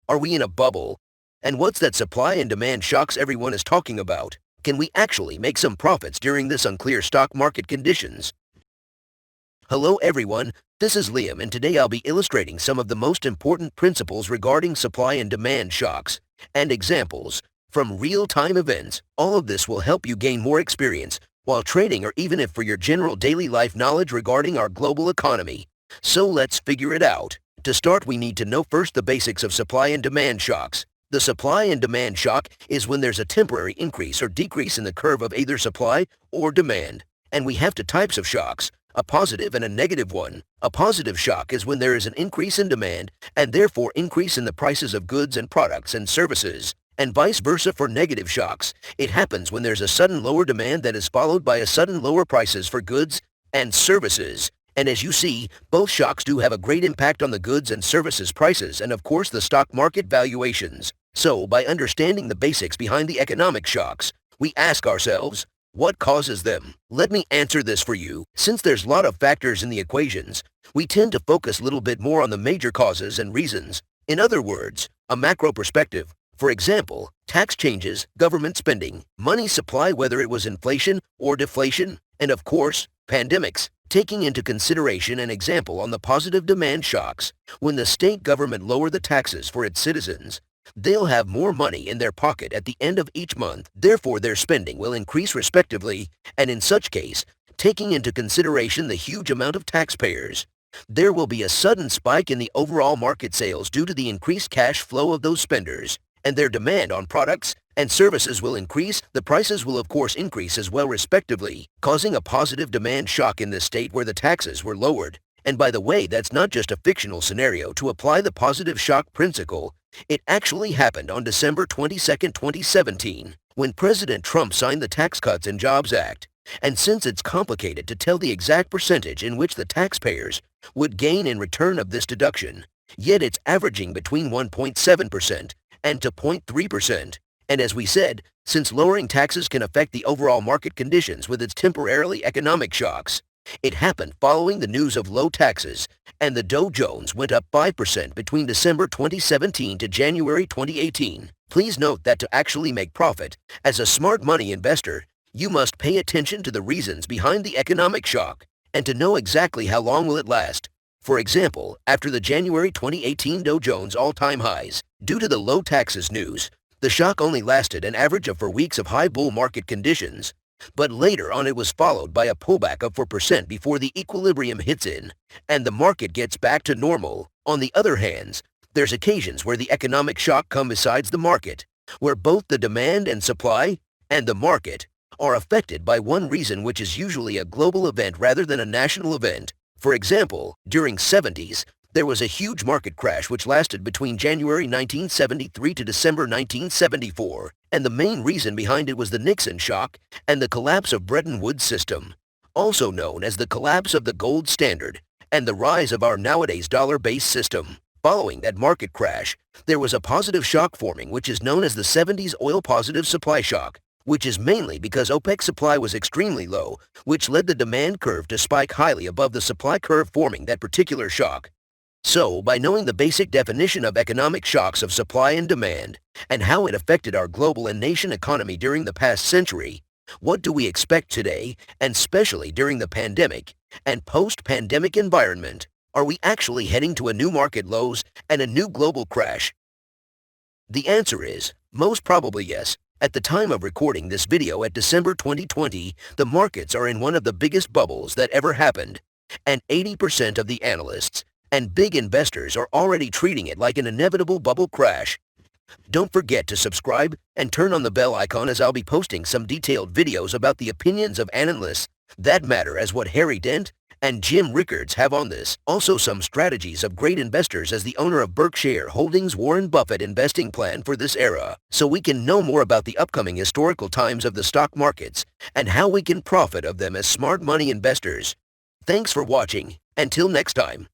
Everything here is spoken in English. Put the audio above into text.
Are we in a bubble? And what's that supply and demand shocks everyone is talking about? Can we actually make some profits during this unclear stock market conditions? Hello everyone, this is Liam and today I'll be illustrating some of the most important principles regarding supply and demand shocks and examples from real-time events. All of this will help you gain more experience while trading or even if for your general daily life knowledge regarding our global economy. So let's figure it out. To start, we need to know first the basics of supply and demand shocks. The supply and demand shock is when there's a temporary increase or decrease in the curve of either supply or demand. And we have two types of shocks, a positive and a negative one. A positive shock is when there is an increase in demand and therefore increase in the prices of goods and products and services. And vice versa for negative shocks. It happens when there's a sudden lower demand that is followed by a sudden lower prices for goods and services. And as you see, both shocks do have a great impact on the goods and services prices and of course the stock market valuations. So by understanding the basics behind the economic shocks, we ask ourselves, what causes them? Let me answer this for you. Since there's a lot of factors in the equations, we tend to focus a little bit more on the major causes and reasons. In other words, a macro perspective. For example, tax changes, government spending, money supply whether it was inflation or deflation, and of course, pandemics. Taking into consideration an example on the positive demand shocks, when the state government lower the taxes for its citizens, they'll have more money in their pocket at the end of each month, therefore their spending will increase respectively, and in such case, taking into consideration the huge amount of taxpayers, there will be a sudden spike in the overall market sales due to the increased cash flow of those spenders, and their demand on products and services will increase. The prices will of course increase as well respectively, causing a positive demand shock in the state where the taxes were lowered. And by the way, that's not just a fictional scenario to apply the positive shock principle. It actually happened on December 22, 2017, when President Trump signed the Tax Cuts and Jobs Act. And since it's complicated to tell the exact percentage in which the taxpayers would gain in return of this deduction, yet it's averaging between 1.7% and to 0.3%. And as we said, since lowering taxes can affect the overall market conditions with its temporarily economic shocks, it happened following the news of low taxes, and the Dow Jones went up 5% between December 2017 to January 2018. Please note that to actually make profit, as a smart money investor, you must pay attention to the reasons behind the economic shock, and to know exactly how long will it last. For example, after the January 2018 Dow Jones all-time highs, due to the low taxes news, the shock only lasted an average of 4 weeks of high bull market conditions. But later on it was followed by a pullback of 4% before the equilibrium hits in, and the market gets back to normal. On the other hand, there's occasions where the economic shock comes besides the market, where both the demand and supply and the market are affected by one reason, which is usually a global event rather than a national event. For example, during 70s, there was a huge market crash which lasted between January 1973 to December 1974, and the main reason behind it was the Nixon shock and the collapse of Bretton Woods system, also known as the collapse of the gold standard, and the rise of our nowadays dollar-based system. Following that market crash, there was a positive shock forming which is known as the 70s oil positive supply shock, which is mainly because OPEC supply was extremely low, which led the demand curve to spike highly above the supply curve, forming that particular shock. So, by knowing the basic definition of economic shocks of supply and demand, and how it affected our global and nation economy during the past century, what do we expect today, and especially during the pandemic and post-pandemic environment? Are we actually heading to a new market lows and a new global crash? The answer is, most probably yes. At the time of recording this video at December 2020, the markets are in one of the biggest bubbles that ever happened, and 80% of the analysts and big investors are already treating it like an inevitable bubble crash. Don't forget to subscribe and turn on the bell icon, as I'll be posting some detailed videos about the opinions of analysts that matter, as what Harry Dent and Jim Rickards have on this. Also some strategies of great investors as the owner of Berkshire Holdings Warren Buffett investing plan for this era, so we can know more about the upcoming historical times of the stock markets and how we can profit of them as smart money investors. Thanks for watching. Until next time.